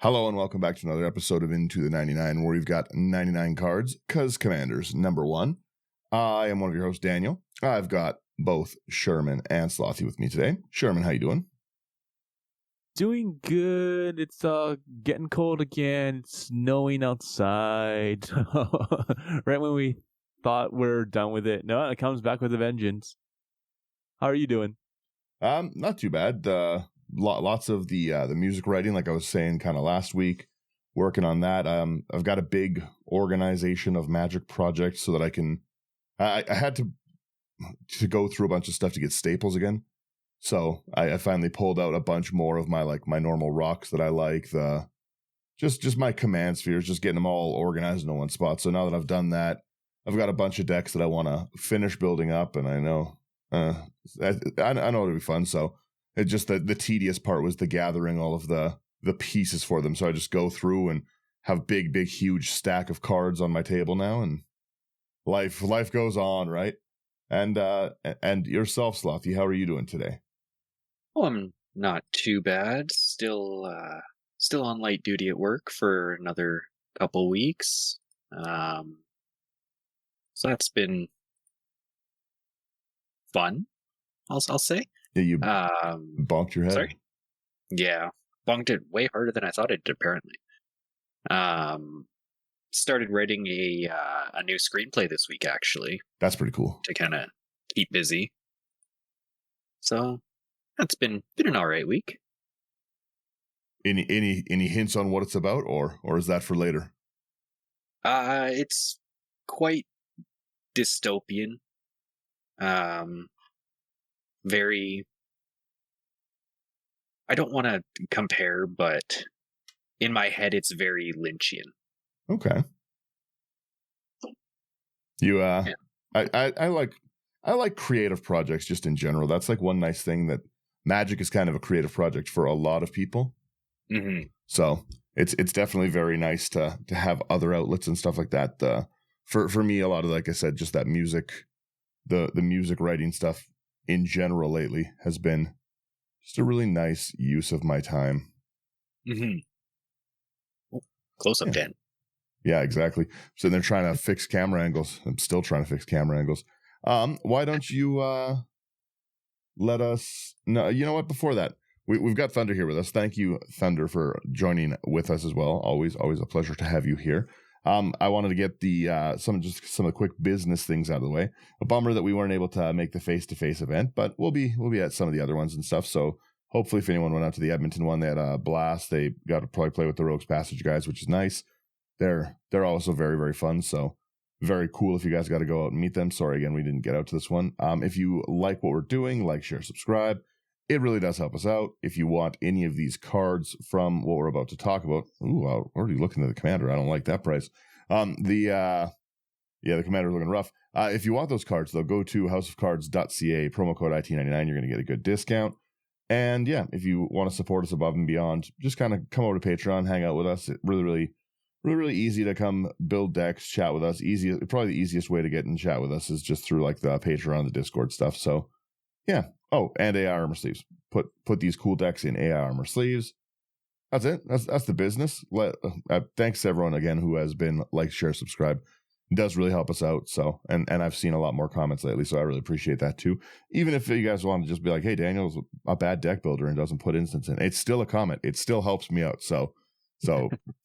Hello and welcome back to another episode of Into the 99, where we've got 99 cards, cuz Commanders, number 1. I am one of your hosts, Daniel. I've got both Sherman and Slothy with me today. Sherman, how you doing? Doing good. It's getting cold again. It's snowing outside. Right when we thought we're done with it. No, it comes back with a vengeance. How are you doing? Not too bad. Lots of the music writing, like I was saying kind of last week, working on that. I've got a big organization of magic projects so that I had to go through a bunch of stuff to get staples again. So I finally pulled out a bunch more of my normal rocks that I like, just my command spheres, just getting them all organized in one spot. So now that I've done that, I've got a bunch of decks that I want to finish building up, and I know I know it'll be fun. So it just the tedious part was the gathering all of the pieces for them. So I just go through and have big huge stack of cards on my table now, and life goes on, right? And yourself, Slothy, how are you doing today? Oh, I'm not too bad. Still on light duty at work for another couple weeks. So that's been fun. I'll say. Yeah, you bonked your head. Sorry. Yeah, bonked it way harder than I thought it did. Apparently. Started writing a new screenplay this week. Actually, that's pretty cool to kind of keep busy. So. That's been an all right week. Any hints on what it's about, or is that for later? It's quite dystopian. Very. I don't want to compare, but in my head, it's very Lynchian. Okay. You yeah. I like creative projects just in general. That's like one nice thing that. Magic is kind of a creative project for a lot of people. Mm-hmm. So it's definitely very nice to have other outlets and stuff like that. For me, a lot of, like I said, just that music, the music writing stuff in general lately has been just a really nice use of my time. Mm-hmm. Oh, close up, Dan. Yeah, exactly. So they're trying to fix camera angles. I'm still trying to fix camera angles. Why don't you let us know? You know what? Before that, we've got Thunder here with us. Thank you, Thunder, for joining with us as well. Always a pleasure to have you here. I wanted to get some of the quick business things out of the way. A bummer that we weren't able to make the face-to-face event, but we'll be at some of the other ones and stuff. So hopefully, if anyone went out to the Edmonton one, they had a blast. They got to probably play with the Rogues Passage guys, which is nice. They're also very, very fun. So. Very cool if you guys got to go out and meet them. Sorry, again, we didn't get out to this one. If you like what we're doing, like, share, subscribe. It really does help us out. If you want any of these cards from what we're about to talk about. Ooh, I'm already looking at the commander. I don't like that price. The commander's looking rough. If you want those cards, though, go to houseofcards.ca, promo code IT99. You're going to get a good discount. And yeah, if you want to support us above and beyond, just kind of come over to Patreon, hang out with us. It really easy to come build decks, chat with us. Probably the easiest way to get in chat with us is just through like the Patreon, the Discord stuff. So yeah. Oh, and AI armor sleeves. Put these cool decks in AI armor sleeves. That's it. That's the business. Thanks to everyone again who has been like, share, subscribe. It does really help us out. So and I've seen a lot more comments lately, so I really appreciate that too. Even if you guys want to just be like, hey, Daniel's a bad deck builder and doesn't put instants in, it's still a comment. It still helps me out. So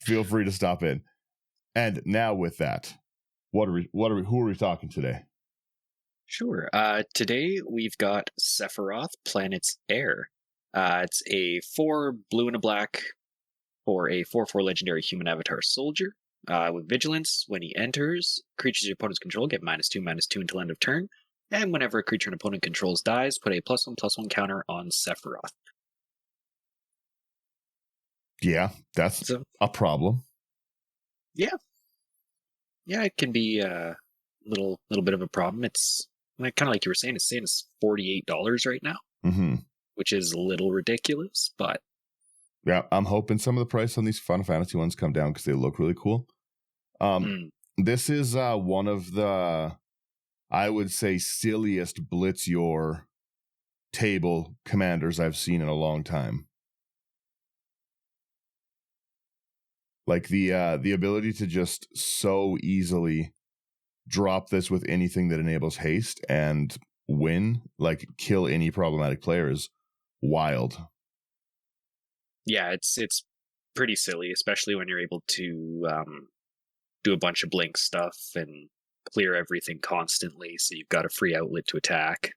feel free to stop in. And now with that, who are we talking today? Sure. Today we've got Sephiroth, Planet's Heir. It's a 4 blue and a black for a 4/4 legendary human avatar soldier. With vigilance, when he enters, creatures your opponents control get -2/-2 until end of turn. And whenever a creature an opponent controls dies, put a +1/+1 counter on Sephiroth. Yeah, that's a problem. Yeah, it can be a little bit of a problem. It's kind of like you were saying. It's saying it's $48 right now, which is a little ridiculous. But yeah, I'm hoping some of the price on these Final Fantasy ones come down because they look really cool. This is one of the, I would say, silliest blitz your table commanders I've seen in a long time. Like the ability to just so easily drop this with anything that enables haste and win, like kill any problematic player, is wild. Yeah, it's pretty silly, especially when you're able to do a bunch of blink stuff and clear everything constantly, so you've got a free outlet to attack.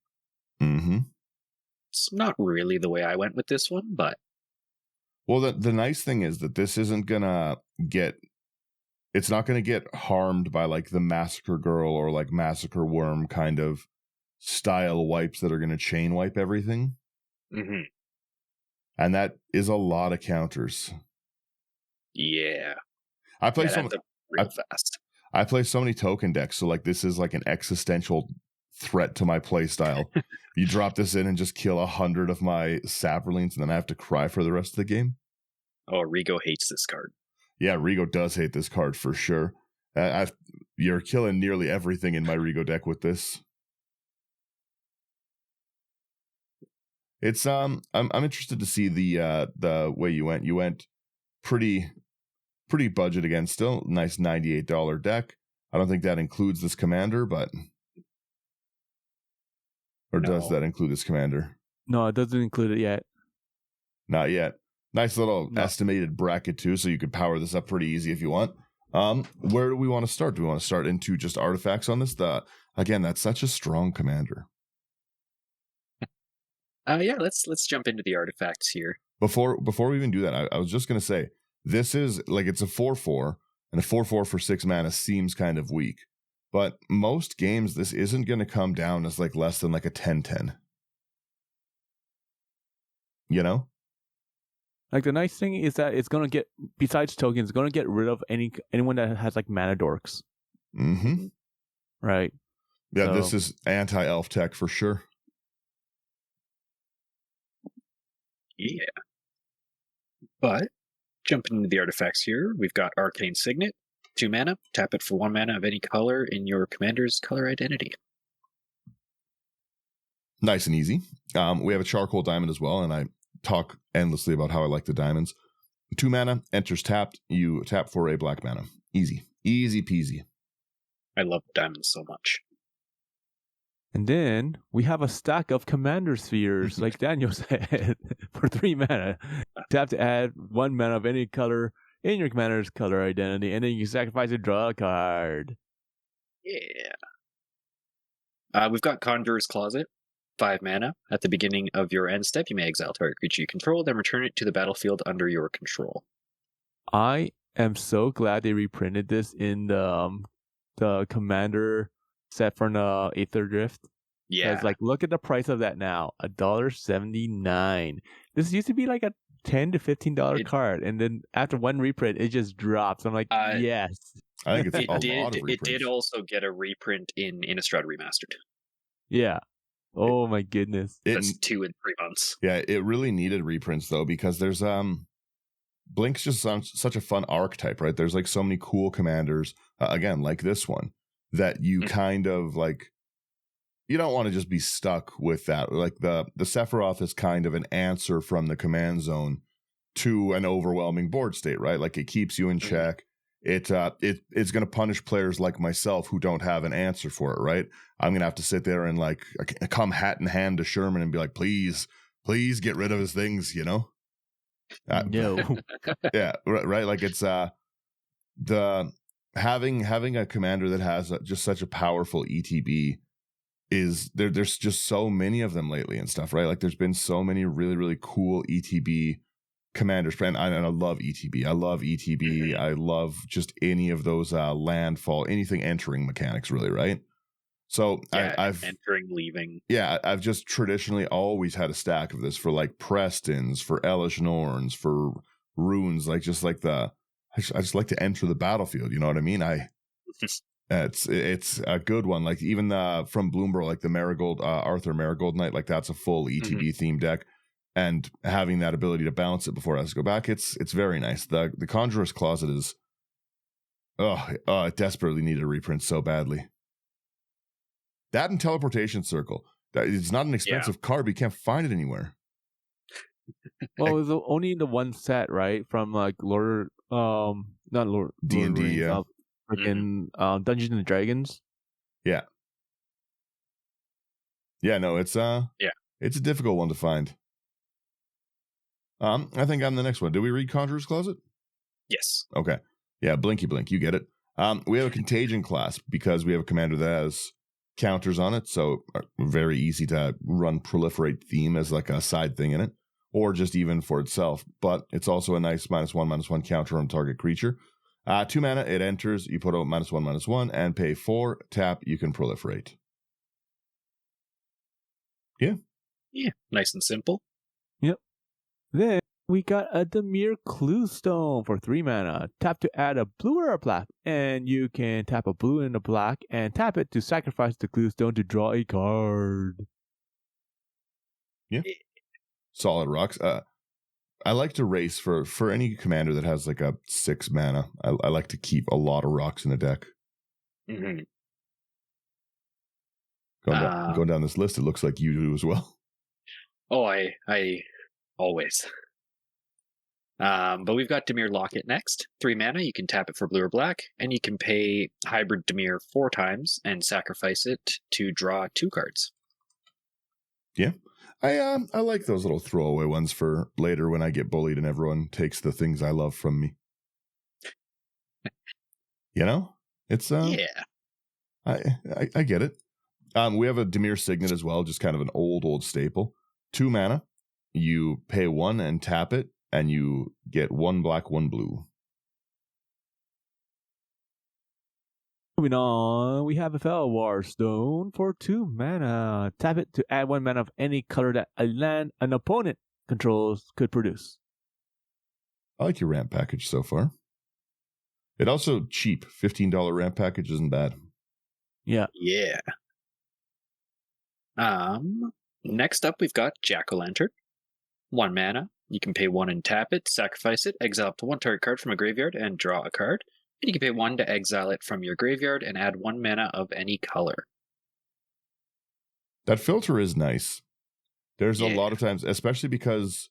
Mm-hmm. It's not really the way I went with this one, but... Well, the nice thing is that this isn't gonna get... It's not gonna get harmed by like the Massacre Girl or like Massacre Worm kind of style wipes that are gonna chain wipe everything. Mm-hmm. And that is a lot of counters. Yeah. I play real fast. I play so many token decks, so like this is like an existential threat to my play style. You drop this in and just kill 100 of my Saprolines, and then I have to cry for the rest of the game. Oh, Rigo hates this card. Yeah, Rigo does hate this card for sure. You're killing nearly everything in my Rigo deck with this. It's I'm interested to see the way you went. You went pretty budget again. Still nice $98 deck. I don't think that includes this commander, but does that include this commander? No, it doesn't include it yet. Not yet. Nice little estimated bracket too, so you could power this up pretty easy if you want. Where do we want to start? Do we want to start into just artifacts on this? Again, that's such a strong commander. Yeah, let's jump into the artifacts here. Before we even do that, I was just gonna say this is like it's a 4/4, and a 4/4 for 6 mana seems kind of weak. But most games, this isn't going to come down as like less than like a 10/10. You know? Like the nice thing is that it's going to get, besides tokens, it's going to get rid of anyone that has like mana dorks. Mm-hmm. Right. Yeah, so this is anti-elf tech for sure. Yeah. But jumping into the artifacts here, we've got Arcane Signet. 2 mana, tap it for 1 mana of any color in your commander's color identity. Nice and easy. We have a charcoal diamond as well, and I talk endlessly about how I like the diamonds. 2 mana, enters tapped, you tap for a black mana. Easy. Easy peasy. I love diamonds so much. And then we have a stack of commander spheres, like Daniel said, for 3 mana. Tap to add 1 mana of any color in your commander's color identity, and then you sacrifice a draw card. Yeah. We've got Conjurer's Closet, 5 mana. At the beginning of your end step, you may exile target creature you control, then return it to the battlefield under your control. I am so glad they reprinted this in the commander set from the Aether Drift. Yeah. It's like, look at the price of that now, $1.79. This used to be like a $10 to $15 card, and then after one reprint, it just drops. I'm like, yes. I think it's a lot of reprints. It did also get a reprint in Innistrad Remastered. Yeah. Oh my goodness. That's 2 in 3 months. Yeah, it really needed reprints though, because there's Blink's just such a fun archetype, right? There's like so many cool commanders, again, like this one, that you kind of like. You don't want to just be stuck with that. Like the Sephiroth is kind of an answer from the command zone to an overwhelming board state, right? Like it keeps you in check. It's going to punish players like myself who don't have an answer for it, right? I'm going to have to sit there and like come hat in hand to Sherman and be like, please get rid of his things, you know? No. Yeah, right. Like it's the having a commander that has just such a powerful ETB is there's just so many of them lately and stuff, right? Like there's been so many really, really cool ETB commanders, and I love ETB. I love ETB. I love just any of those landfall, anything entering mechanics, really, right? So yeah, I've entering, leaving. Yeah, I've just traditionally always had a stack of this for like Prestons, for Elish Norns, for runes, like just like I just like to enter the battlefield. You know what I mean? It's a good one. Like even from Bloomberg, like the Marigold, Arthur Marigold Knight, like that's a full ETB themed deck, and having that ability to bounce it before it has to go back, it's very nice. The Conjurer's Closet is, it desperately needed a reprint so badly. That and Teleportation Circle. It's not an expensive card, but you can't find it anywhere. Well, it was only in the one set, right? From like Lord not Lord D&D, Lord of the Rings, yeah. freaking Dungeons and Dragons. Yeah. Yeah, no, it's it's a difficult one to find. I think I'm the next one. Did we read Conjurer's Closet? Yes. Okay. Yeah, Blinky Blink, you get it. We have a Contagion class because we have a commander that has counters on it, so very easy to run Proliferate theme as like a side thing in it, or just even for itself. But it's also a nice -1/-1 counter on target creature. 2 mana, it enters, you put out -1/-1, and pay 4, tap, you can Proliferate. Yeah. Yeah, nice and simple. Then we got a Dimir Cluestone for 3 mana. Tap to add a blue or a black, and you can tap a blue and a black, and tap it to sacrifice the Cluestone to draw a card. Yeah. Solid rocks. I like to race for any commander that has like a 6 mana. I like to keep a lot of rocks in a deck. Mm-hmm. Going down this list, it looks like you do as well. Oh, I always. But we've got Dimir Locket next. 3 mana, you can tap it for blue or black, and you can pay Hybrid Dimir 4 times and sacrifice it to draw 2 cards. Yeah. I like those little throwaway ones for later when I get bullied and everyone takes the things I love from me. You know? It's yeah. I get it. We have a Dimir Signet as well, just kind of an old staple. 2 mana, you pay 1 and tap it, and you get 1 black, 1 blue. Moving on, we have a Felwar Stone for 2 mana. Tap it to add 1 mana of any color that a land an opponent controls could produce. I like your ramp package so far. It also cheap. $15 ramp package isn't bad. Yeah. Yeah. Next up, we've got Jack-o'-lantern. 1 mana. You can pay 1 and tap it, sacrifice it, exile up to 1 target card from a graveyard, and draw a card. And you can pay 1 to exile it from your graveyard and add 1 mana of any color. That filter is nice. There's a lot of times, especially because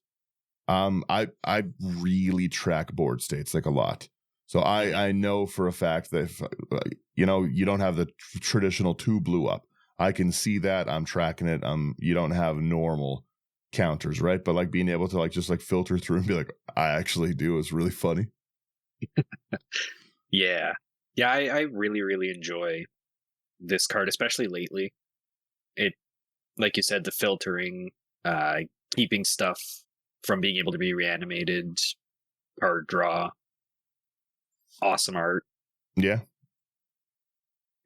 I really track board states like a lot. So I know for a fact that if, you don't have the traditional 2 blue up. I can see that. I'm tracking it. You don't have normal counters, right? But like being able to just filter through and be like, I actually do is really funny. Yeah. I really, really enjoy this card, especially lately. It, like you said, the filtering, keeping stuff from being able to be reanimated, card draw. Awesome art. Yeah.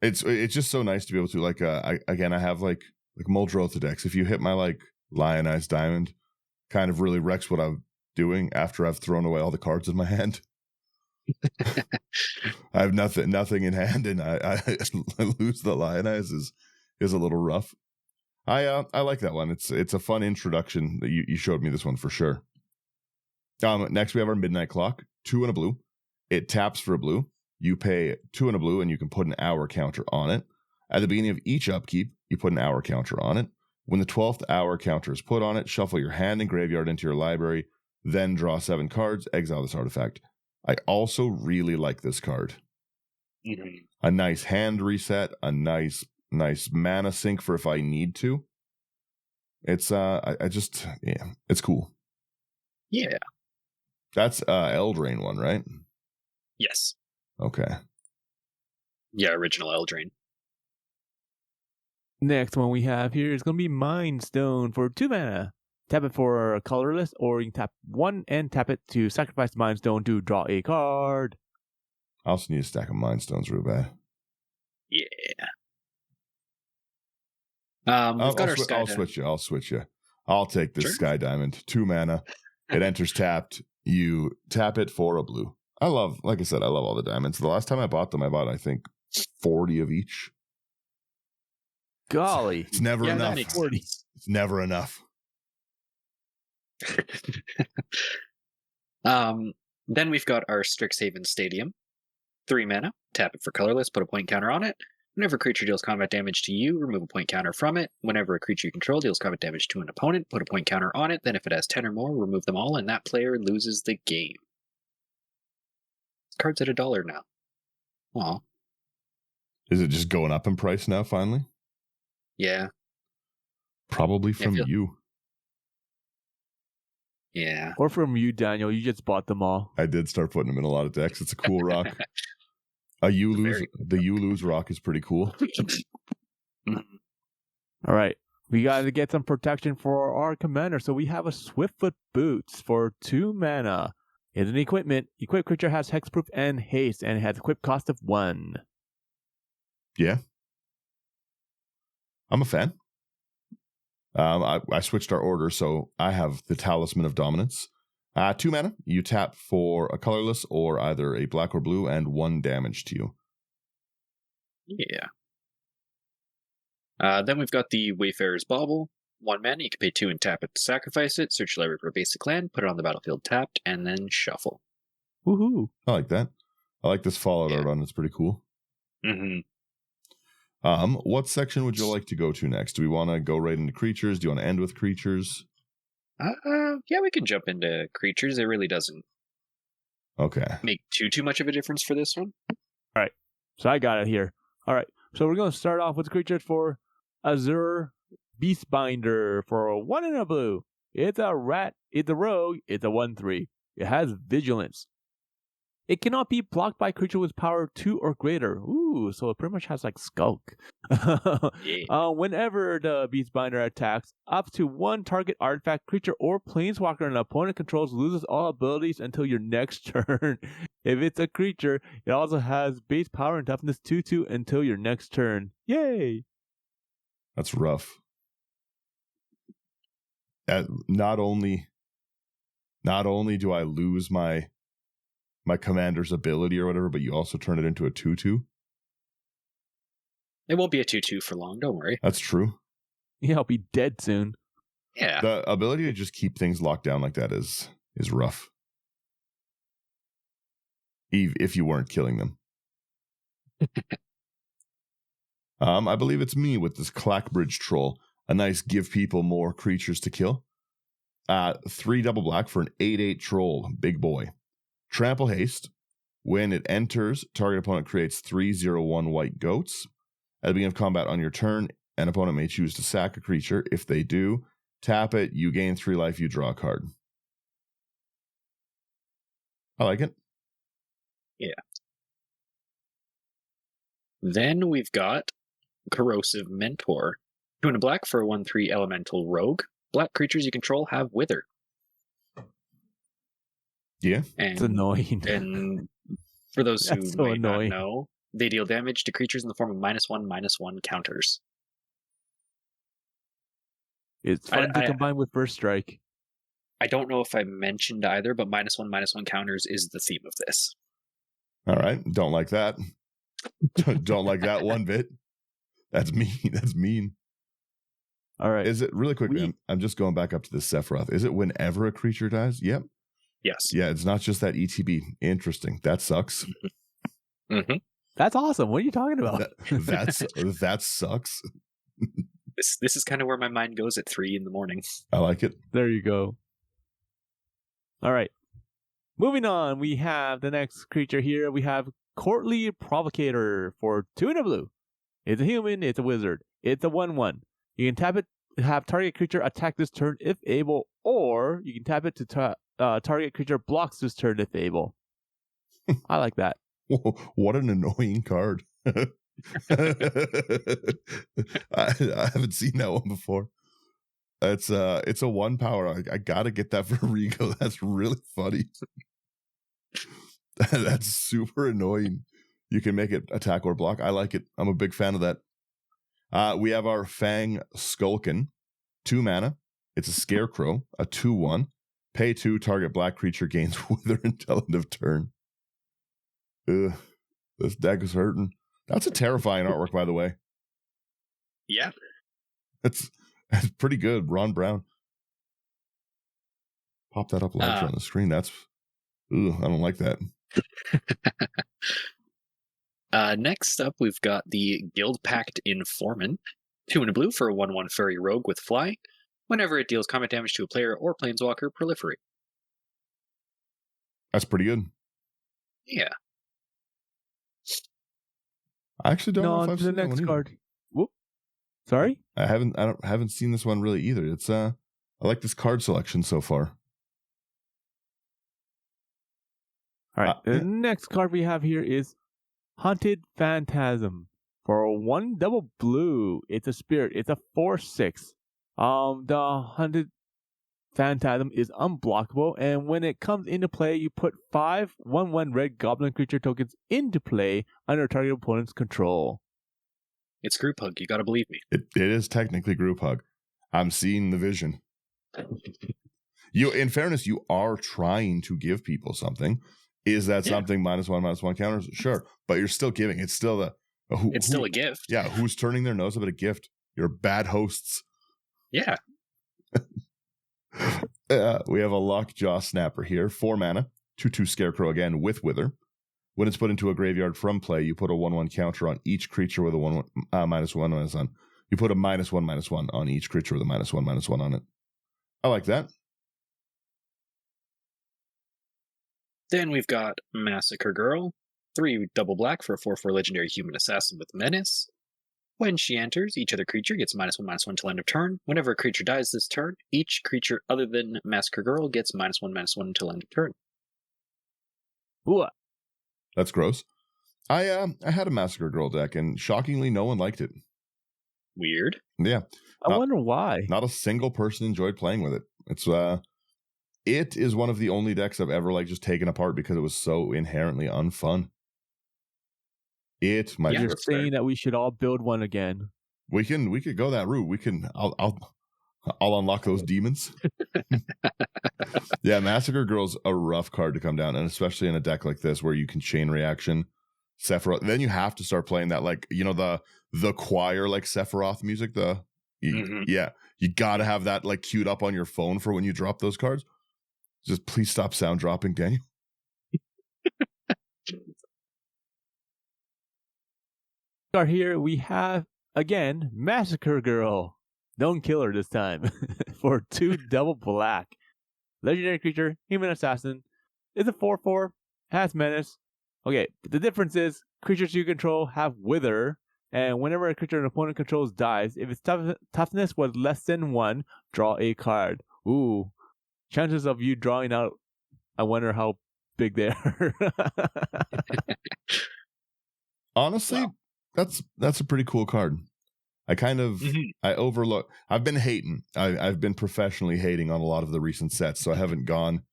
It's just so nice to be able to I have like Muldrotha decks. If you hit my Lionized Diamond, kind of really wrecks what I'm doing after I've thrown away all the cards in my hand. I have nothing in hand, and I lose the Lionize is a little rough. I like that one. It's a fun introduction. That you showed me this one for sure. Next we have our Midnight Clock, 2 and a blue. It taps for a blue. You pay 2 and a blue, and you can put an hour counter on it. At the beginning of each upkeep, you put an hour counter on it. When the 12th hour counter is put on it, shuffle your hand and graveyard into your library, then draw 7 cards, exile this artifact. I also really like this card. Mm-hmm. A nice hand reset, a nice mana sink for if I need to. It's it's cool. Yeah. That's Eldraine one, right? Yes. Okay. Yeah, original Eldraine. Next one we have here is going to be Mind Stone for 2 mana. Tap it for colorless, or you can tap 1 and tap it to sacrifice the Mind Stone to draw a card. I also need a stack of Mind Stones real bad. Yeah. We've got our Sky I'll switch you. I'll take this Sky Diamond. 2 mana. It enters tapped. You tap it for a blue. Like I said, I love all the diamonds. The last time I bought them, I think 40 of each. Golly. It's never enough. 40. It's never enough. Then we've got our Strixhaven Stadium. 3 mana. Tap it for colorless. Put a point counter on it. Whenever a creature deals combat damage to you, remove a point counter from it. Whenever a creature you control deals combat damage to an opponent, put a point counter on it. Then if it has 10 or more, remove them all, and that player loses the game. card's at $1 now. Aw. Is it just going up in price now, finally? Yeah. Probably from you. Yeah. Or from you, Daniel. You just bought them all. I did start putting them in a lot of decks. It's a cool rock. The you lose rock is pretty cool. All right. We got to get some protection for our commander. So we have a Swiftfoot Boots for 2 mana. It's an equipment. Equipped creature has hexproof and haste, and it has equip cost of 1. Yeah. I'm a fan. I switched our order, so I have the Talisman of Dominance. 2 mana. You tap for a colorless or either a black or blue and 1 damage to you. Yeah. Then we've got the Wayfarer's Bauble. 1 mana, you can pay 2 and tap it to sacrifice it, search your library for a basic land, put it on the battlefield tapped, and then shuffle. Woohoo. I like that. I like this Fallout art on. It's pretty cool. Mm-hmm. What section would you like to go to next? Do we want to go right into creatures? Do you want to end with creatures? Yeah, we can jump into creatures. It really doesn't make too much of a difference for this one. All right. So I got it here. All right. So we're going to start off with creatures for Azure Beastbinder for a 1 and a blue. It's a rat. It's a rogue. It's a 1/3. It has vigilance. It cannot be blocked by a creature with power 2 or greater. Ooh, so it pretty much has like Skulk. Whenever the Beastbinder attacks, up to 1 target artifact, creature, or planeswalker an opponent controls loses all abilities until your next turn. If it's a creature, it also has base power and toughness 2/2 until your next turn. Yay! That's rough. Not only do I lose my commander's ability or whatever, but you also turn it into a 2/2. It won't be a 2/2 for long, don't worry. That's true. Yeah, I'll be dead soon. Yeah. The ability to just keep things locked down like that is rough. If you weren't killing them. I believe it's me with this Clackbridge Troll. A nice give people more creatures to kill. 3 double black for an 8/8 troll. Big boy. Trample haste. When it enters, target opponent creates 3/0/1 white goats. At the beginning of combat on your turn, an opponent may choose to sack a creature. If they do, tap it, you gain 3 life, you draw a card. I like it. Yeah. Then we've got Corrosive Mentor. 2 and a black for a 1/3 elemental rogue. Black creatures you control have Wither. Yeah. It's annoying. And for those who That's so might annoying. not know, they deal damage to creatures in the form of -1/-1 counters. It's fun to combine with First Strike. I don't know if I mentioned either, but -1/-1 counters is the theme of this. All right. Don't like that. Don't like that one bit. That's mean. That's mean. All right. Is it really quick? I'm just going back up to the Sephiroth. Is it whenever a creature dies? Yep. Yes. Yeah, it's not just that ETB. Interesting. That sucks. Mm-hmm. That's awesome. What are you talking about? That sucks. This is kind of where my mind goes at 3 a.m. I like it. There you go. All right. Moving on, we have the next creature here. We have Courtly Provocator for 2 and a blue. It's a human. It's a wizard. It's a 1/1. You can tap it to have target creature attack this turn if able, or you can tap it to target creature blocks this turn if able. I like that. What an annoying card. I haven't seen that one before. It's a 1 power. I gotta get that for Rigo. That's really funny. That's super annoying. You can make it attack or block. I like it. I'm a big fan of that. We have our Fang Skulkin. 2 mana. It's a scarecrow. A 2/1. Pay 2. Target black creature gains Wither until end of turn. Ugh. This deck is hurting. That's a terrifying artwork, by the way. Yeah. That's pretty good. Ron Brown. Pop that up larger on the screen. I don't like that. Next up, we've got the Guild Pact Informant. 2 and a blue for a 1/1 furry rogue with fly. Whenever it deals combat damage to a player or planeswalker, proliferate. That's pretty good. Yeah. I actually don't know if on I've to the seen that next one either. card. Whoop. Sorry? I haven't seen this one really either. It's I like this card selection so far. All right. The Yeah. next card we have here is Hunted Phantasm. For 1 double blue, it's a spirit. It's a 4/6. The Hunted Phantasm is unblockable, and when it comes into play, you put 5 1/1 red goblin creature tokens into play under target opponent's control. It's group hug. You gotta believe me. It is technically group hug. I'm seeing the vision. In fairness, you are trying to give people something. Is that something -1/-1 counters? Sure, but you're still giving. It's still still a gift. Yeah, who's turning their nose up at a gift? You're bad hosts. Yeah. We have a Lockjaw Snapper here. 4 mana, 2/2 Scarecrow again with Wither. When it's put into a graveyard from play, you put a 1/1 counter on each creature with a -1/-1. You put a -1/-1 on each creature with a -1/-1 on it. I like that. Then we've got Massacre Girl. 3 double black for a 4/4 legendary human assassin with menace. When she enters, each other creature gets -1/-1 till end of turn. Whenever a creature dies this turn, each creature other than Massacre Girl gets -1/-1 until end of turn. Ooh. That's gross. I had a Massacre Girl deck, and shockingly, no one liked it. Weird. Yeah, I wonder why. not a single person enjoyed playing with it. It is one of the only decks I've ever just taken apart because it was so inherently unfun. It might Yeah, You're that's fair. saying that we should all build one again. we could go that route. I'll unlock those demons. Yeah, Massacre Girl's a rough card to come down, and especially in a deck like this where you can chain reaction Sephiroth. Then you have to start playing that the choir Sephiroth music. Yeah, you got to have that queued up on your phone for when you drop those cards. Just please stop sound dropping, Daniel. Start here. We have again Massacre Girl. Don't kill her this time. For 2 double black. Legendary creature, human assassin. It's a 4/4, has menace. Okay, the difference is creatures you control have wither, and whenever a creature an opponent controls dies, if its toughness was less than 1, draw a card. Ooh. Chances of you drawing out, I wonder how big they are. Honestly, Wow. that's a pretty cool card. I kind of I overlook. I've been hating. I've been professionally hating on a lot of the recent sets, so I haven't gone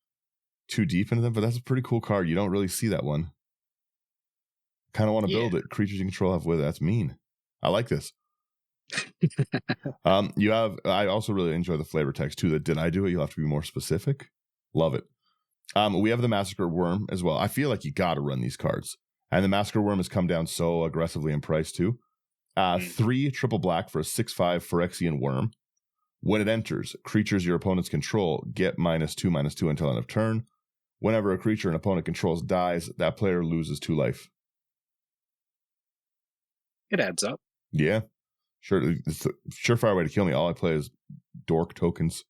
too deep into them. But that's a pretty cool card. You don't really see that one. Kind of want to build it. Creatures you control have with it. That's mean. I like this. I also really enjoy the flavor text too. That did I do it? You'll have to be more specific. Love it. We have the Massacre Worm as well. I feel like you got to run these cards, and the Massacre Worm has come down so aggressively in price too. 3 triple black for a 6/5 Phyrexian Worm. When it enters, creatures your opponents control get -2/-2 until end of turn. Whenever a creature an opponent controls dies, that player loses 2 life. It adds up. Yeah. Sure, it's a surefire way to kill me. All I play is dork tokens.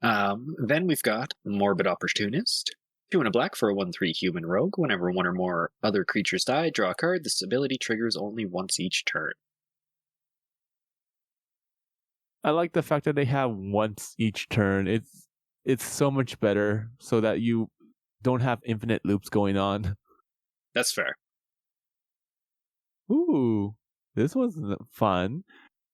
Then we've got Morbid Opportunist. 2 and a black for a 1/3 human rogue. Whenever 1 or more other creatures die, draw a card. This ability triggers only once each turn. I like the fact that they have once each turn. It's so much better so that you don't have infinite loops going on. That's fair. Ooh, this was fun.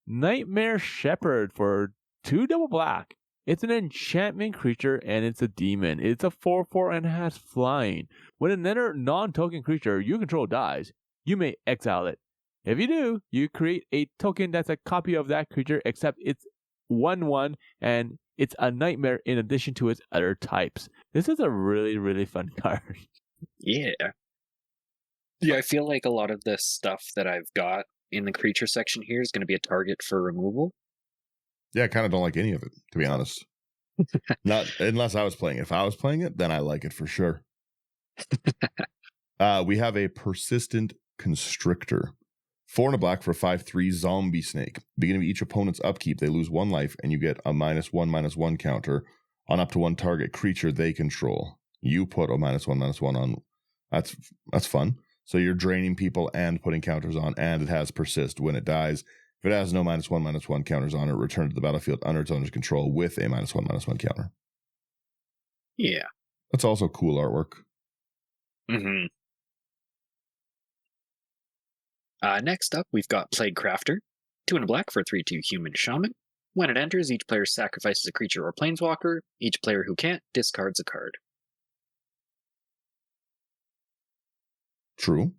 Nightmare Shepherd for 2 double black. It's an enchantment creature and it's a demon. It's a 4/4 and has flying. When another non-token creature you control dies, you may exile it. If you do, you create a token that's a copy of that creature, except it's 1/1 and it's a nightmare in addition to its other types. This is a really, really fun card. Yeah. Yeah, I feel like a lot of the stuff that I've got in the creature section here is going to be a target for removal. Yeah, I kind of don't like any of it, to be honest. Not unless I was playing it. If I was playing it, then I like it for sure. We have a Persistent Constrictor. 4 and a black for a 5/3 zombie snake. Beginning of each opponent's upkeep, they lose 1 life, and you get a -1/-1 counter on up to 1 target creature they control. You put a -1/-1 on. That's fun. So you're draining people and putting counters on, and it has persist when it dies. If it has no -1/-1 counters on it, return to the battlefield under its owner's control with a -1/-1 counter. Yeah. That's also cool artwork. Mm-hmm. Next up, we've got Plague Crafter. 2 and a black for a 3/2 human shaman. When it enters, each player sacrifices a creature or planeswalker. Each player who can't discards a card. True.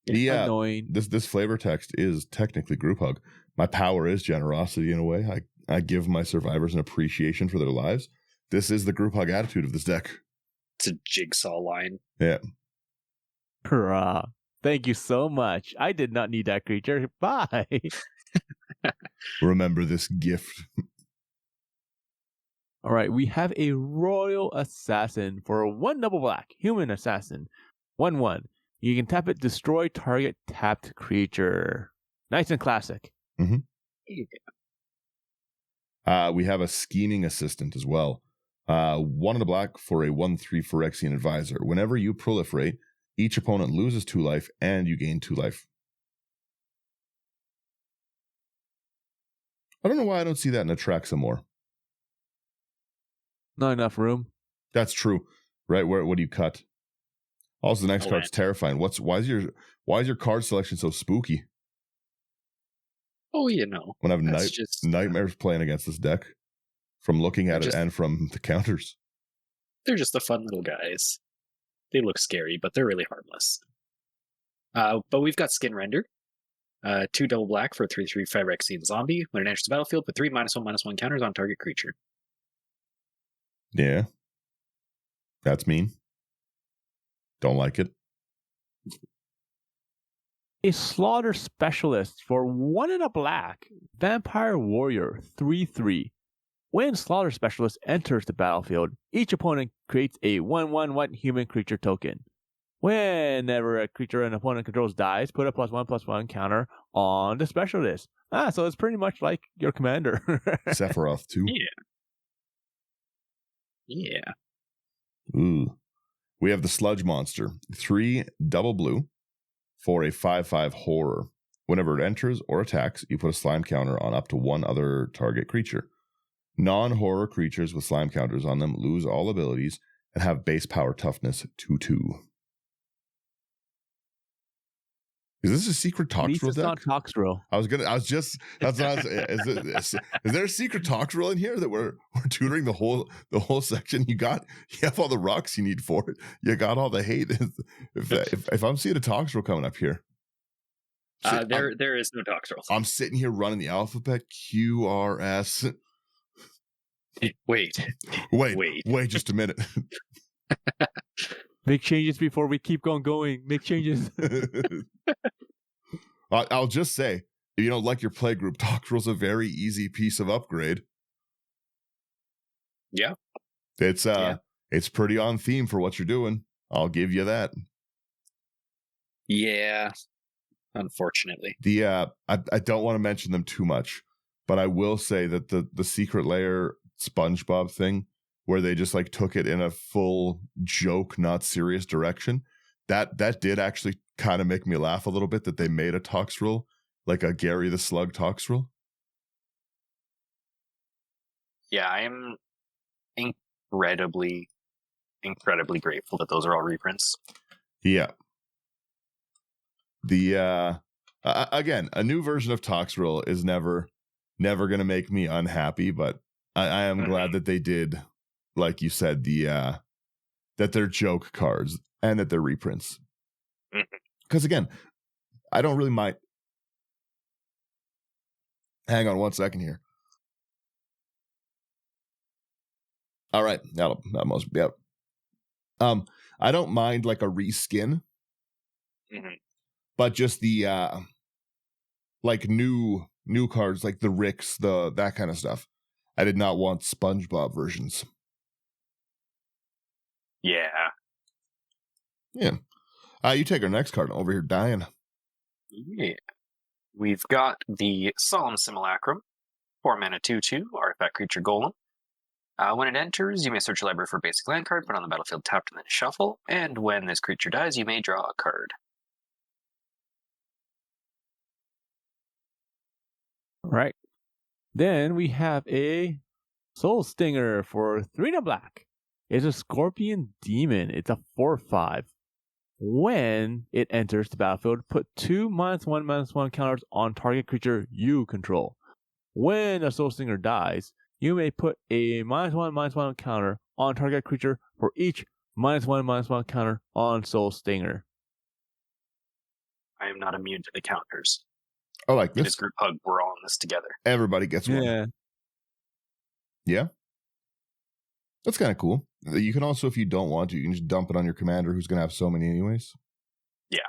Yeah, Annoying. this flavor text is technically group hug. My power is generosity in a way. I give my survivors an appreciation for their lives. This is the group hug attitude of this deck. It's a jigsaw line. Yeah. Hurrah. Thank you so much. I did not need that creature. Bye. Remember this gift. All right, we have a Royal Assassin for 1 double black, human assassin. 1/1. You can tap it, destroy target tapped creature. Nice and classic. Mm-hmm. Yeah. We have a scheming assistant as well. 1 and a black for a 1/3 Phyrexian advisor. Whenever you proliferate, each opponent loses 2 life and you gain 2 life. I don't know why I don't see that in Atraxa more. Not enough room. That's true, right? What do you cut? Also, the next Oh, card's man. terrifying. Why is your card selection so spooky? Oh, you know. When I have That's just nightmares playing against this deck from looking at it and from the counters. they're just the fun little guys. They look scary, but they're really harmless. But we've got Skin Render. 2 double black for a 3/3 Phyrexian zombie. When it enters the battlefield, put 3 -1/-1 counters on target creature. Yeah. That's mean. Don't like it. A Slaughter Specialist for 1 and a black, Vampire Warrior 3/3. When Slaughter Specialist enters the battlefield, each opponent creates a 1/1 human creature token. Whenever a creature an opponent controls dies, put a +1/+1 counter on the Specialist. So it's pretty much like your commander. Sephiroth too. Yeah. Ooh. We have the Sludge Monster. 3 double blue for a 5/5 horror. Whenever it enters or attacks, you put a slime counter on up to 1 other target creature. Non-horror creatures with slime counters on them lose all abilities and have base power toughness 2/2. Is this a secret Toxrill It's deck? not Toxrill. Is there a secret Toxrill in here that we're tutoring the whole section? You have all the rocks you need for it. You got all the hate. If I'm seeing a Toxrill coming up here. There is no Toxrill. I'm sitting here running the alphabet QRS. Wait just a minute. Make changes before we keep on going. Make changes. I'll just say, if you don't like your play group, Toxrill's a very easy piece of upgrade. Yeah. It's pretty on theme for what you're doing. I'll give you that. Yeah. Unfortunately. I don't want to mention them too much, but I will say that the secret layer SpongeBob thing, where they just like took it in a full joke, not serious direction, that did actually kind of make me laugh a little bit, that they made a Toxrill, like a Gary the Slug Toxrill. Yeah, I am incredibly grateful that those are all reprints. Yeah. The again, a new version of Toxrill is never going to make me unhappy, but I am glad that they did, like you said, that they're joke cards and that they're reprints. Because again, I don't really mind. Hang on 1 second here. All right, that must be out. I don't mind like a reskin, but just the like new cards, like the Ricks, that kind of stuff. I did not want SpongeBob versions. Yeah. You take our next card. I'm over here dying. Yeah. We've got the Solemn Simulacrum. 4 mana 2/2 artifact creature golem. When it enters, you may search your library for a basic land card, put on the battlefield tapped and then shuffle. And when this creature dies, you may draw a card. Right. Then we have a Soul Stinger for 3 and a black. It's a Scorpion Demon. It's a 4/5. When it enters the battlefield, put 2 -1/-1 counters on target creature you control. When a Soul Stinger dies, you may put a -1/-1 counter on target creature for each -1/-1 counter on Soul Stinger. I am not immune to the counters. I like In this this. group hug, we're all in this together. Everybody gets one. Yeah. Yeah. That's kind of cool. You can also, if you don't want to, you can just dump it on your commander who's going to have so many anyways. Yeah.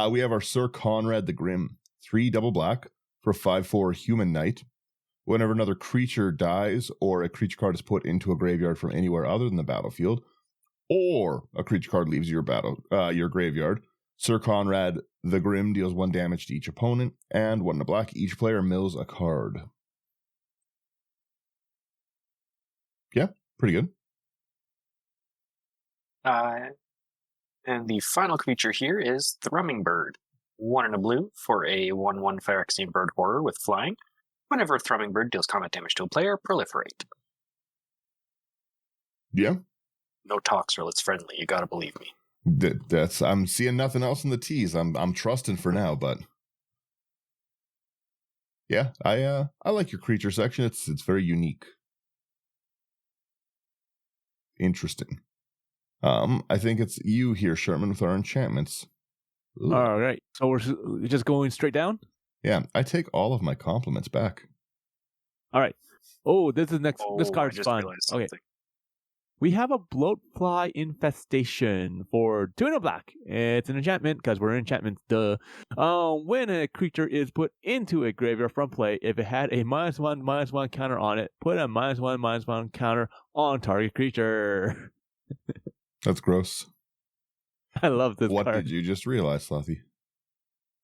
We have our Sir Conrad the Grim. 3 double black for 5/4 human knight. Whenever another creature dies or a creature card is put into a graveyard from anywhere other than the battlefield, or a creature card leaves your graveyard, Sir Conrad the Grim deals 1 damage to each opponent, and 1 in a black. Each player mills a card. Yeah, pretty good. And the final creature here is Thrumming Bird. 1 in a blue for a 1/1 Phyrexian Bird Horror with flying. Whenever a Thrumming Bird deals combat damage to a player, proliferate. Yeah. No Toxrill, it's friendly, you gotta believe me. That's I'm seeing nothing else in the teas. I'm trusting for now, but yeah, I like your creature section. It's very unique. Interesting. I think it's you here, Sherman, with our enchantments. Ooh. All right. So we're just going straight down? Yeah, I take all of my compliments back. All right. Oh, this card's I just fun. realized Okay. something. We have a Bloatfly Infestation for 2 and a black. It's an enchantment because we're enchantments. Duh. When a creature is put into a graveyard from play, if it had a -1/-1 counter on it, put a -1/-1 counter on target creature. That's gross. I love this What card. did you just realize, Slothy?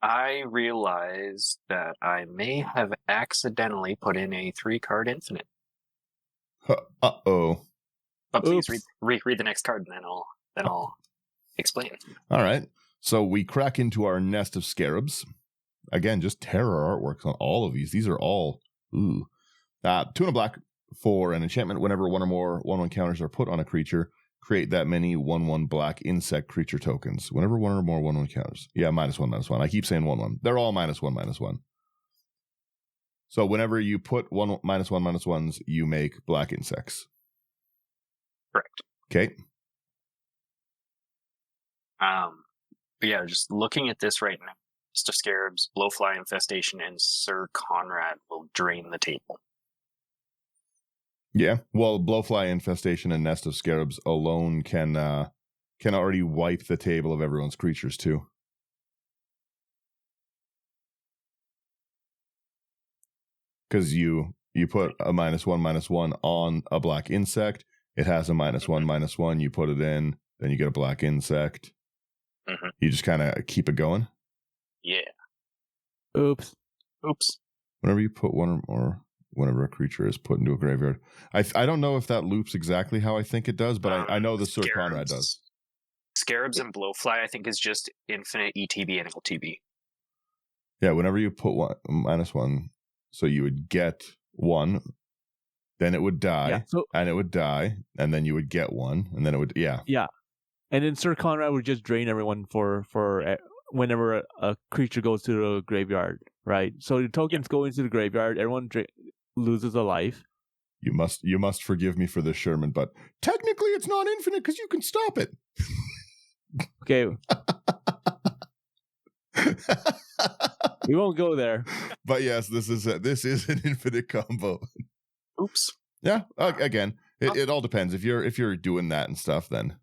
I realized that I may have accidentally put in a 3-card infinite. Uh-oh. But please Oops. read the next card, and then I'll explain. All right. So we crack into our Nest of Scarabs. Again, just terror artworks on all of these. These are all 2 and a black for an enchantment. Whenever 1 or more 1/1 counters are put on a creature, create that many 1/1 black insect creature tokens. Whenever 1 or more 1/1 counters. Yeah, -1/-1. I keep saying 1/1. They're all -1/-1. So whenever you put -1/-1s, you make black insects. Correct. Okay. But yeah, just looking at this right now, Nest of Scarabs, Blowfly Infestation, and Sir Conrad will drain the table. Yeah. Well, Blowfly Infestation and Nest of Scarabs alone can already wipe the table of everyone's creatures too. Because you put a -1/-1 on a black insect. It has a -1/-1. You put it in, then you get a black insect. Mm-hmm. You just kind of keep it going. Yeah. Oops. Whenever you put 1 or more, whenever a creature is put into a graveyard. I don't know if that loops exactly how I think it does, but I know the Sir Conrad does. Scarabs and Blowfly, I think, is just infinite ETB and LTB. Yeah, whenever you put -1, so you would get 1, then it would die, Yeah. So and it would die, and then you would get 1, and then it would, yeah. and then Sir Conrad would just drain everyone for whenever a creature goes to the graveyard, right? So the tokens go into the graveyard, everyone loses a life. You must forgive me for this, Sherman, but technically it's not infinite because you can stop it. Okay. We won't go there. But yes, this is an infinite combo. Oops. Yeah. Again, it all depends. If you're doing that and stuff, then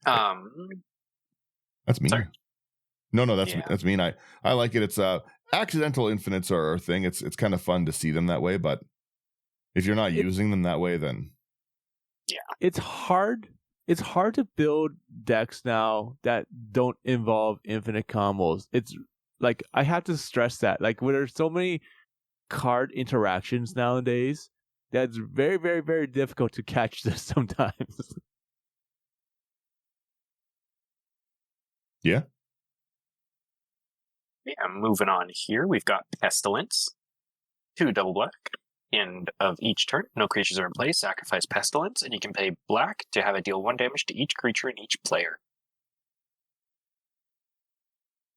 that's mean. Sorry. No, that's mean. I like it. It's accidental infinites are a thing. It's kind of fun to see them that way, but if you're not using them that way, then yeah, it's hard. It's hard to build decks now that don't involve infinite combos. It's like I have to stress that. Like when there's so many card interactions nowadays, that's very, very, very difficult to catch this sometimes. Yeah. Yeah, moving on here, we've got Pestilence. 2 double black. End of each turn, no creatures are in play, sacrifice Pestilence, and you can pay black to have it deal 1 damage to each creature and each player.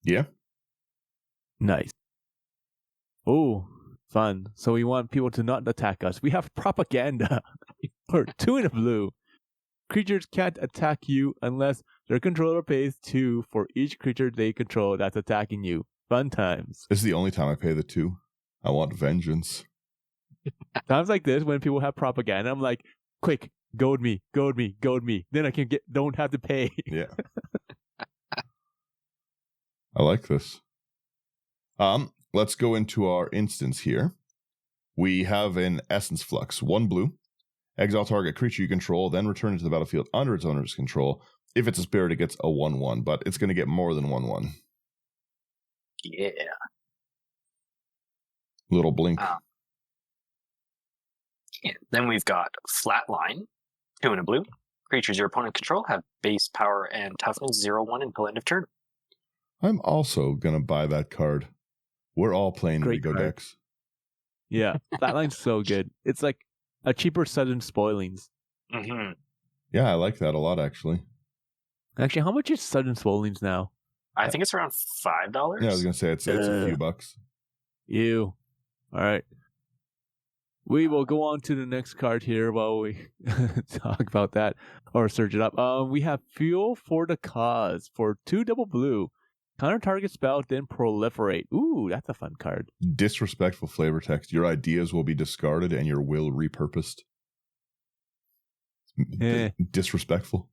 Yeah. Nice. Oh, fun. So we want people to not attack us. We have propaganda. Or 2 in a blue. Creatures can't attack you unless their controller pays 2 for each creature they control that's attacking you. Fun times. This is the only time I pay the 2. I want vengeance. Times like this, when people have propaganda, I'm like, quick, goad me. Then I don't have to pay. Yeah. I like this. Let's go into our instance here. We have an Essence Flux, 1 blue. Exile target creature you control, then return it to the battlefield under its owner's control. If it's a spirit, it gets a 1/1, but it's going to get more than 1/1. Yeah. Little blink. Yeah. Then we've got Flatline, 2 in a blue. Creatures your opponent control have base power and toughness 0/1 until end of turn. I'm also going to buy that card. We're all playing Great Rigo card. decks. Yeah, Flatline's so good. It's like a cheaper Sudden Spoilings. Mm-hmm. Yeah, I like that a lot, actually. Actually, how much is Sudden Spoilings now? I think it's around $5. Yeah, I was going to say it's a few bucks. Ew. All right. We will go on to the next card here while we talk about that or search it up. We have Fuel for the Cause for 2 double blue. Counter target spell, then proliferate. Ooh, that's a fun card. Disrespectful flavor text. Your ideas will be discarded and your will repurposed. Disrespectful.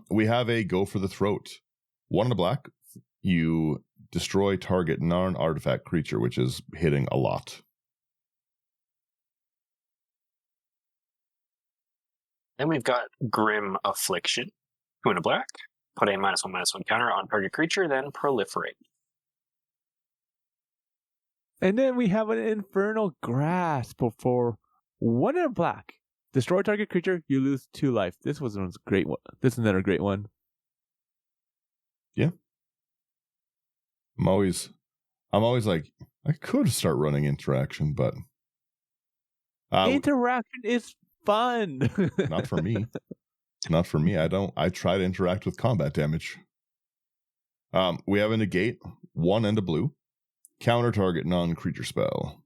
We have a Go for the Throat. 1 in the black. You destroy target non-artifact creature, which is hitting a lot. Then we've got Grim Affliction, 2 in a black. Put a -1/-1 counter on target creature, then proliferate. And then we have an Infernal Grasp for 1 in a black. Destroy target creature, you lose 2 life. This was a great one. This is another great one. Yeah. I'm always like, I could start running interaction, but interaction is fun. Not for me. Not for me. I try to interact with combat damage. We have a negate, 1 and a blue. Counter target non-creature spell.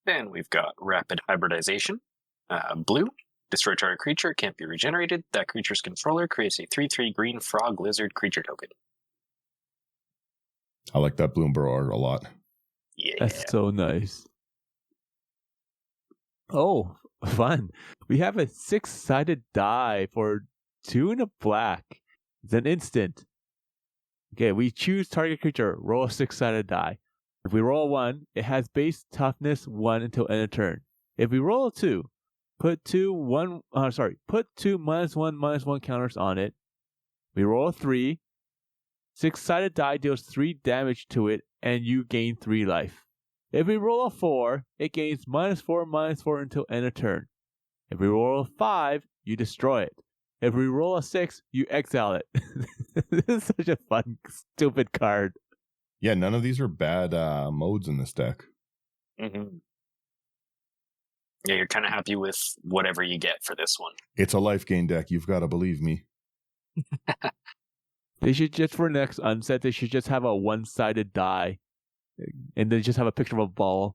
Then we've got Rapid Hybridization. Blue. Destroy target creature, can't be regenerated. That creature's controller creates a 3/3 green frog lizard creature token. I like that Bloomberg art a lot. Yeah. That's so nice. Oh, fun. We have a 6-sided die for 2 in a black. It's an instant. Okay, we choose target creature, roll a 6-sided die. If we roll a 1, it has base toughness 1 until end of turn. If we roll a 2, put 2 -1/-1 counters on it. We roll a 3. 6-sided die deals 3 damage to it, and you gain 3 life. If we roll a 4, it gains -4/-4 until end of turn. If we roll a 5, you destroy it. If we roll a 6, you exile it. This is such a fun, stupid card. Yeah, none of these are bad modes in this deck. Mm-hmm. Yeah, you're kind of happy with whatever you get for this one. It's a life gain deck. You've got to believe me. They should just, for next unset, they should just have a 1-sided die. And then just have a picture of a ball.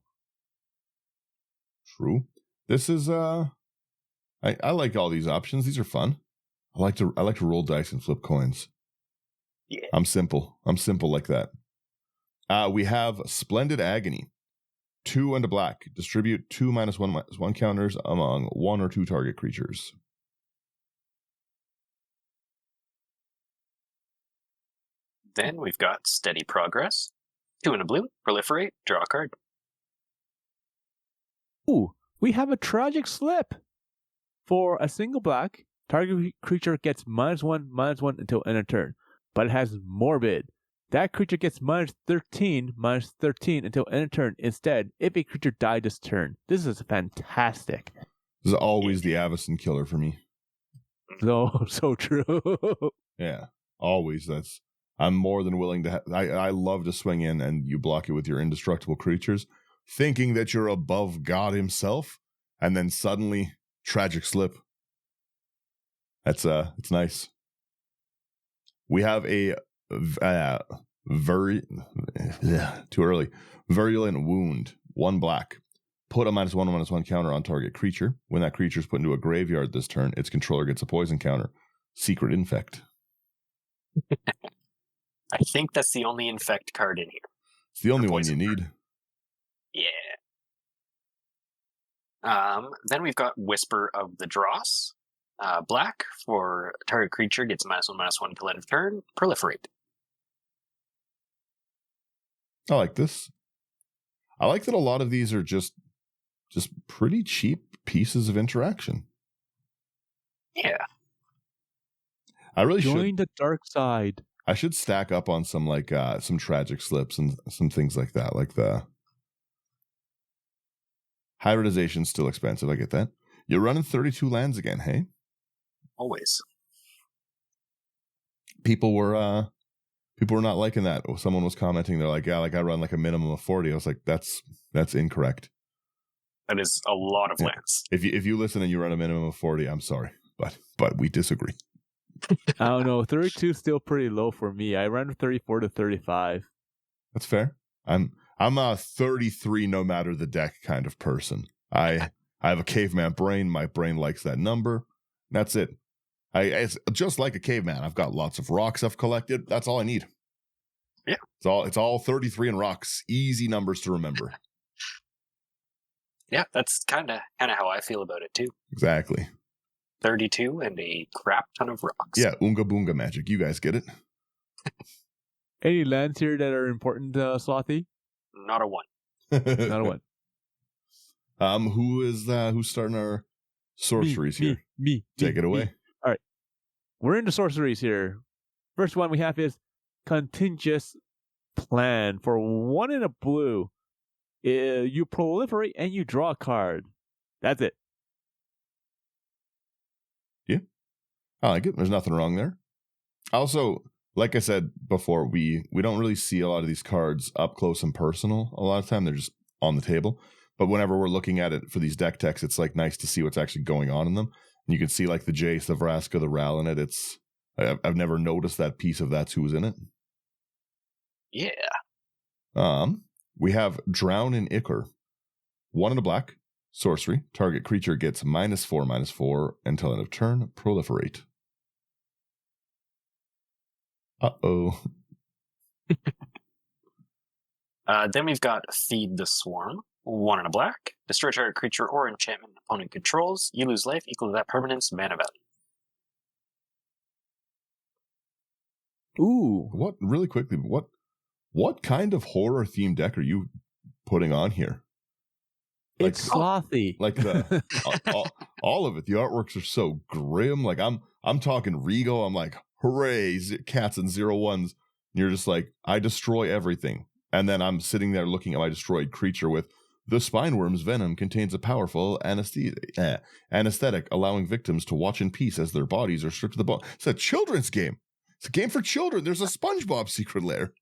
True. This is I like all these options. These are fun. I like to roll dice and flip coins. Yeah. I'm simple like that. We have Splendid Agony. 2 and a black. Distribute 2 -1/-1 counters among 1 or 2 target creatures. Then we've got Steady Progress. 2 in a blue, proliferate, draw a card. Ooh, we have a Tragic Slip. For a single black, target creature gets -1/-1 until end of turn, but it has Morbid. That creature gets -13/-13 until end of turn instead if a creature died this turn. This is fantastic. This is always the Avacyn killer for me. So true. Yeah, always. I'm more than willing to. I love to swing in and you block it with your indestructible creatures, thinking that you're above God himself, and then suddenly tragic slip. It's nice. We have a very too early virulent wound. 1 black. Put a -1/-1 counter on target creature. When that creature is put into a graveyard this turn, its controller gets a poison counter. Secret Infect. I think that's the only Infect card in here. It's the only one you need. Yeah. Then we've got Whisper of the Dross. Black for target creature gets -1/-1 until end of turn. Proliferate. I like this. I like that a lot of these are just pretty cheap pieces of interaction. Yeah. I really Join the dark side. I should stack up on some some tragic slips and some things like that. Like the hybridization's still expensive. I get that. You're running 32 lands again, hey? Always. People were not liking that. Someone was commenting, they're like, yeah, like I run like a minimum of 40. I was like, that's incorrect. That is a lot of lands. If you listen and you run a minimum of 40, I'm sorry, but we disagree. I don't know. 32 is still pretty low for me. I run 34 to 35. That's fair. I'm a 33 no matter the deck kind of person. I have a caveman brain. My brain likes that number. That's it. It's just like a caveman. I've got lots of rocks I've collected. That's all I need. Yeah. It's all 33 and rocks. Easy numbers to remember. Yeah, that's kind of how I feel about it too. Exactly. 32 and a crap ton of rocks. Yeah, Oonga Boonga magic. You guys get it? Any lands here that are important, Slothy? Not a one. Not a one. Who's starting our sorceries here? Me. Take it away. Me. All right. We're into sorceries here. First one we have is Contingent Plan. For 1 in a blue, you proliferate and you draw a card. That's it. Yeah. I like it. There's nothing wrong there. Also, like I said before, we don't really see a lot of these cards up close and personal. A lot of time they're just on the table. But whenever we're looking at it for these deck techs, it's like nice to see what's actually going on in them. And you can see like the Jace, the Vraska, the Ral in it. I've never noticed that piece of that's who's in it. Yeah. We have Drown in Ichor. 1 in a black. Sorcery. Target creature gets -4/-4 until end of turn. Proliferate. Uh-oh. Then we've got Feed the Swarm. 1 in a black. Destroy target creature or enchantment opponent controls. You lose life equal to that permanent's mana value. Ooh. Really quickly, what kind of horror themed deck are you putting on here? It's Slothy. Like the all of it. The artworks are so grim. Like I'm talking Regal. I'm like, hooray, cats and 0/1s. And you're just like, I destroy everything. And then I'm sitting there looking at my destroyed creature with the Spineworm's venom contains a powerful anesthetic, allowing victims to watch in peace as their bodies are stripped to the bone. It's a children's game. It's a game for children. There's a SpongeBob secret lair.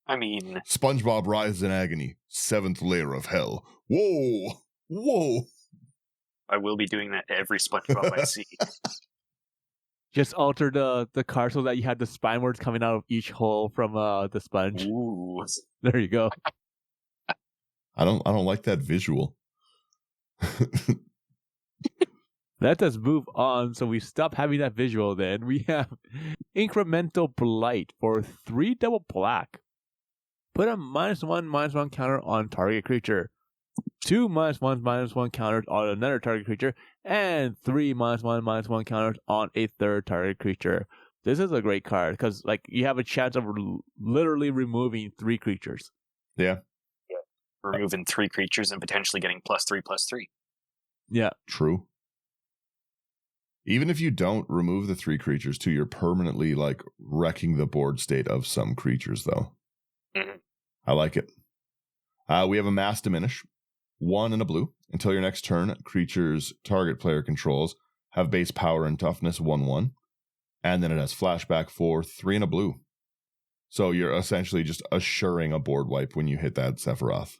I mean, SpongeBob writhes in agony. 7th layer of hell. Whoa. I will be doing that to every SpongeBob I see. Just alter the card so that you had the spine words coming out of each hole from the sponge. Ooh. There you go. I don't like that visual. Let us move on so we stop having that visual then. We have Incremental Blight for 3 double black. Put a -1/-1 counter on target creature. 2 -1/-1 counters on another target creature, and 3 -1/-1 counters on a third target creature. This is a great card because like you have a chance of literally removing 3 creatures. Yeah. Removing 3 creatures and potentially getting +3/+3. Yeah. True. Even if you don't remove the 3 creatures too, you're permanently like wrecking the board state of some creatures though. Mm-hmm. I like it. We have a Mass Diminish. 1 in a blue. Until your next turn, creatures target player controls have base power and toughness 1/1. And then it has flashback for 3 and a blue. So you're essentially just assuring a board wipe when you hit that Sephiroth.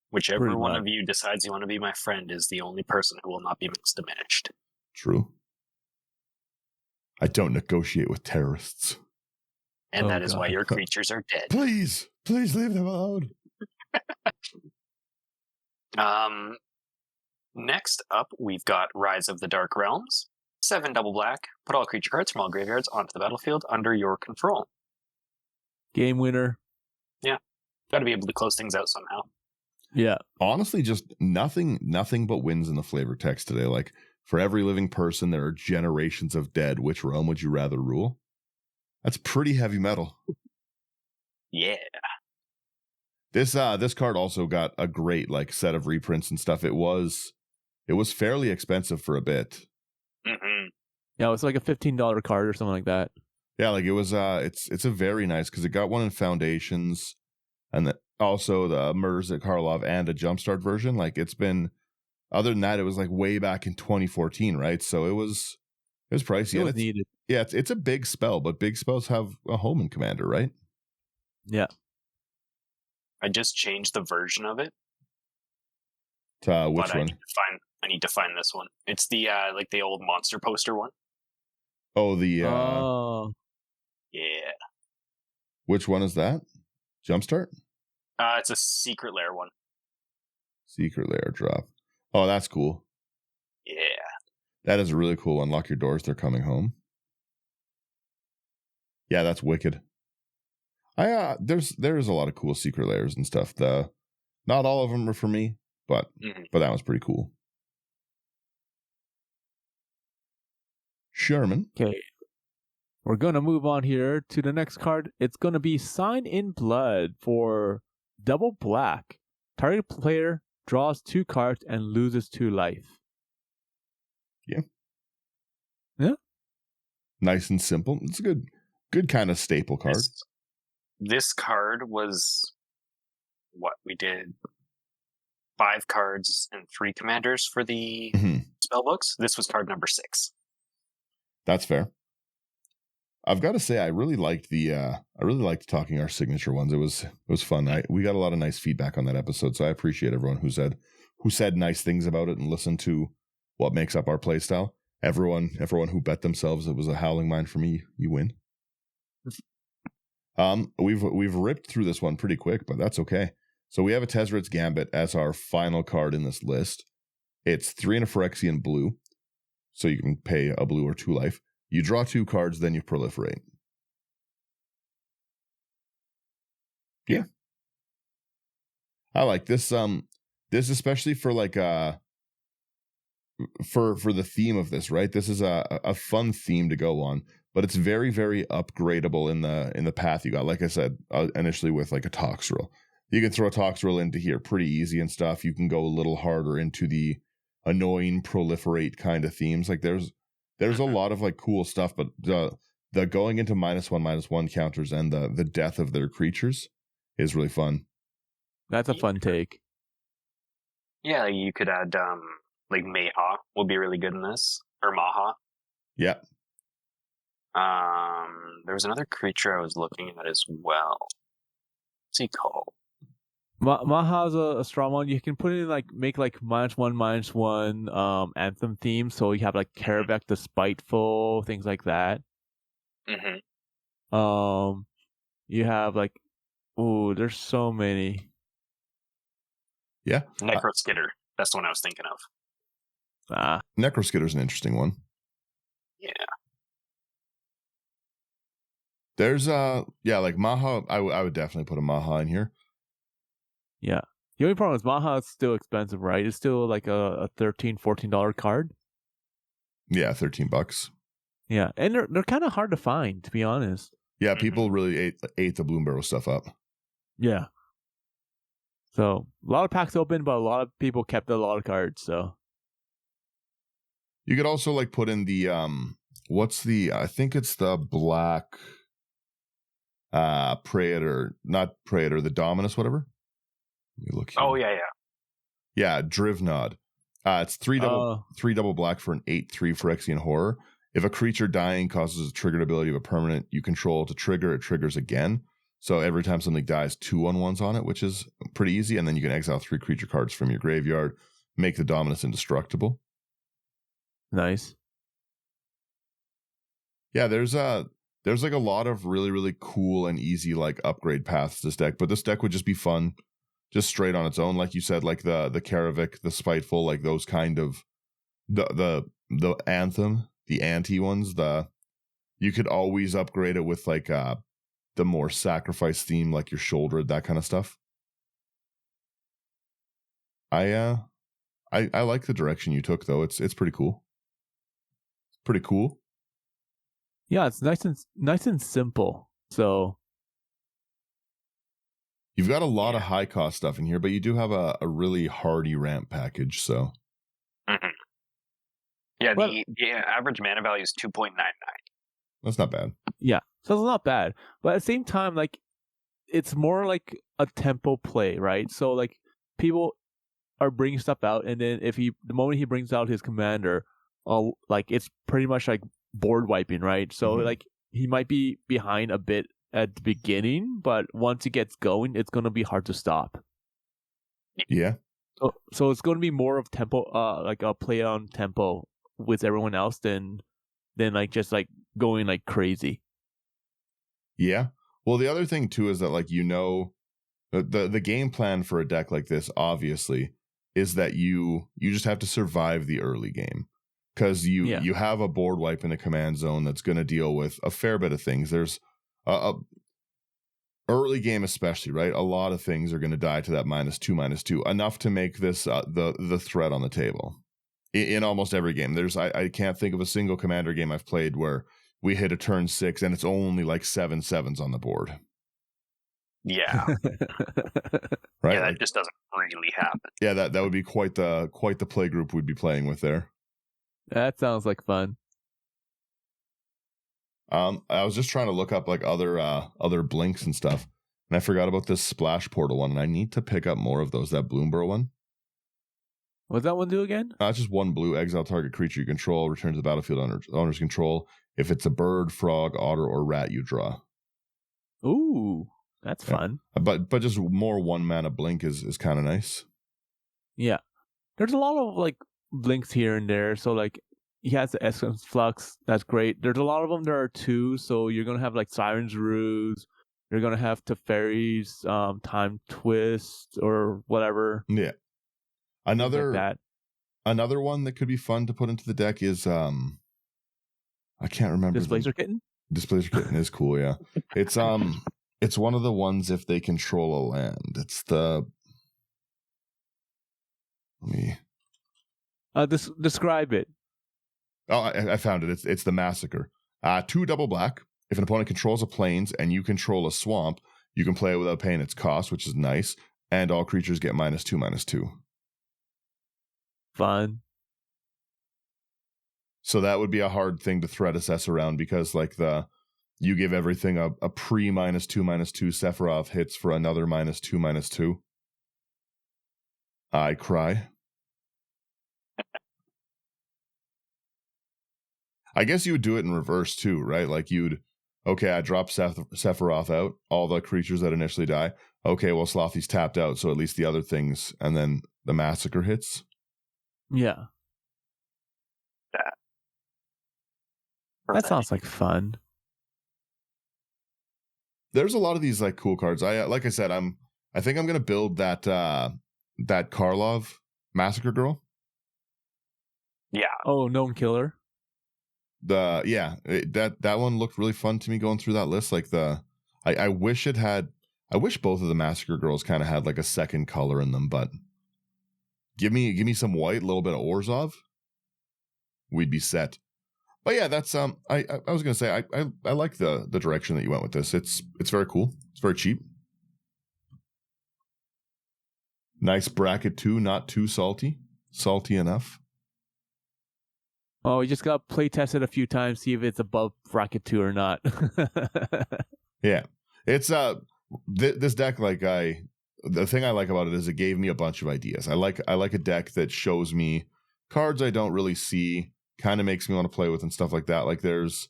Whichever Pretty one much. of you decides you want to be my friend is the only person who will not be mixed diminished. True. I don't negotiate with terrorists. And Oh, that is why God. your creatures are dead. Please leave them alone. Next up, we've got Rise of the Dark Realms. 7 double black. Put all creature cards from all graveyards onto the battlefield under your control. Game winner. Got to be able to close things out somehow. Yeah. Honestly, just nothing but wins in the flavor text today. Like, for every living person, there are generations of dead. Which realm would you rather rule? That's pretty heavy metal. Yeah. This card also got a great like set of reprints and stuff. It was fairly expensive for a bit. Mm-hmm. Yeah, it's like a $15 card or something like that. Yeah, like it was it's a very nice because it got one in Foundations and also the Murders at Karlov and a Jumpstart version. Like it's been, other than that, it was like way back in 2014, right? So it was pricey. It and was needed. Yeah, it's a big spell, but big spells have a home in Commander, right? Yeah. I just changed the version of it. Which but one? I need to find this one. It's the like the old monster poster one. Oh, the Yeah. which one is that? Jumpstart? It's a secret lair one. Secret Lair drop. Oh, that's cool. Yeah. That is a really cool. Unlock your doors, they're coming home. Yeah, that's wicked. There's a lot of cool secret lairs and stuff. Not all of them are for me, but that was pretty cool. Sherman. Okay. We're going to move on here to the next card. It's going to be Sign in Blood for double black. Target player draws 2 cards and loses 2 life. Yeah. Yeah. Nice and simple. It's a good kind of staple card. This card was what we did. 5 cards and 3 commanders for the spell books. This was card number 6. That's fair. I've got to say, I really liked talking our signature ones. It was fun. We got a lot of nice feedback on that episode, so I appreciate everyone who said nice things about it and listened to what makes up our playstyle. Everyone who bet themselves it was a howling mine for me. You win. We've ripped through this one pretty quick, but that's okay. So we have a Tezzret's Gambit as our final card in this list. It's 3 and a Phyrexian blue, so you can pay a blue or 2 life. You draw 2 cards, then you proliferate. Yeah. I like this. This especially for like for the theme of this, right? This is a fun theme to go on, but it's very, very upgradable in the path you got. Like I said, initially with like a Toxrill. You can throw a Toxrill into here pretty easy and stuff. You can go a little harder into the annoying proliferate kind of themes. Like there's a lot of like cool stuff, but the going into -1/-1 counters and the death of their creatures is really fun. That's a fun take. Yeah, you could add like Mayha will be really good in this, or Maha. Yeah. There was another creature I was looking at as well. What's he called? Maha's a strong one. You can put it in like make like -1/-1 anthem theme, so you have like Karabek the Spiteful, things like that. You have like, there's so many. Yeah. Necroskitter. That's the one I was thinking of. Necroskitter's an interesting one. Yeah. There's like Maha. I would definitely put a Maha in here. Yeah. The only problem is Maha is still expensive, right? It's still like a $13, $14 card. Yeah, $13. Yeah, and they're kind of hard to find, to be honest. Yeah, people really ate the Bloom Barrel stuff up. Yeah. So a lot of packs open, but a lot of people kept a lot of cards. So you could also like put in the I think it's the black Praetor, not Praetor, the Dominus, whatever. Let me look here. Oh yeah. Yeah, Drivnod. It's three double black for an 8/3 Phyrexian Horror. If a creature dying causes a triggered ability of a permanent you control to trigger, it triggers again. So every time something dies, 2/1/1s on it, which is pretty easy. And then you can exile 3 creature cards from your graveyard, make the Dominus indestructible. Nice. Yeah, there's like a lot of really, really cool and easy like upgrade paths to this deck, but this deck would just be fun, just straight on its own. Like you said, like the Karavik, the Spiteful, like those kind of the Anthem, the anti ones. You could always upgrade it with like the more sacrifice theme, like your shoulder, that kind of stuff. I like the direction you took though. It's pretty cool. Pretty cool. Yeah, it's nice and simple. So you've got a lot of high cost stuff in here, but you do have a really hardy ramp package. So yeah, the average mana value is 2.99. That's not bad. Yeah, so it's not bad, but at the same time, like it's more like a tempo play, right? So like people are bringing stuff out, and then the moment he brings out his commander, like it's pretty much like board wiping, right? So like he might be behind a bit at the beginning, but once it gets going, it's gonna be hard to stop. Yeah. So it's gonna be more of tempo, like a play on tempo with everyone else than like just like going like crazy. Yeah. Well, the other thing too is that like the game plan for a deck like this obviously is that you just have to survive the early game. Because you have a board wipe in the command zone that's going to deal with a fair bit of things. There's a early game especially, right? A lot of things are going to die to that -2/-2, enough to make this the threat on the table. In almost every game, I can't think of a single commander game I've played where we hit a turn 6 and it's only like 7 7s on the board. Yeah, right. Yeah, that just doesn't really happen. Yeah, that would be quite the play group we'd be playing with there. That sounds like fun. I was just trying to look up like other blinks and stuff, and I forgot about this Splash Portal one, and I need to pick up more of those. That Bloomburrow one. What's that one do again? It's just 1 blue, exile target creature you control, return to the battlefield under owner's control. If it's a bird, frog, otter, or rat, you draw. Ooh, that's fun. But just more 1 mana blink is kind of nice. Yeah, there's a lot of like blinks here and there. So like he has the Essence Flux, that's great. There's a lot of them. There are 2, so you're gonna have like Siren's Ruse. You're gonna have Teferi's Time Twist or whatever. Yeah. Another one that could be fun to put into the deck is I can't remember. Displacer Kitten? Displacer Kitten is cool, yeah. It's one of the ones if they control a land. It's the describe it. Oh, I found it. It's the Massacre. 2 double black. If an opponent controls a plains and you control a swamp, you can play it without paying its cost, which is nice. And all creatures get -2/-2. Fun. So that would be a hard thing to threat assess around, because like you give everything a pre -2/-2 Sephiroth hits for another -2/-2. I cry. I guess you would do it in reverse too, right? Like I drop Sephiroth out, all the creatures that initially die. Okay, well, Slothy's tapped out, so at least the other things, and then the Massacre hits. Yeah. That sounds like fun. There's a lot of these like cool cards. I think I'm gonna build that Karlov Massacre Girl. Yeah. Oh, Gnome Killer. That one looked really fun to me going through that list. Like I wish both of the Massacre Girls kind of had like a second color in them, but give me some white, a little bit of Orzhov, we'd be set. But yeah, that's I was gonna say I like the direction that you went with this. It's very cool. It's very cheap. Nice bracket 2, not too salty. Salty enough. Oh, you just got to play test it a few times, see if it's above bracket 2 or not. Yeah. It's this deck, the thing I like about it is it gave me a bunch of ideas. I like a deck that shows me cards I don't really see, kind of makes me want to play with and stuff like that. Like there's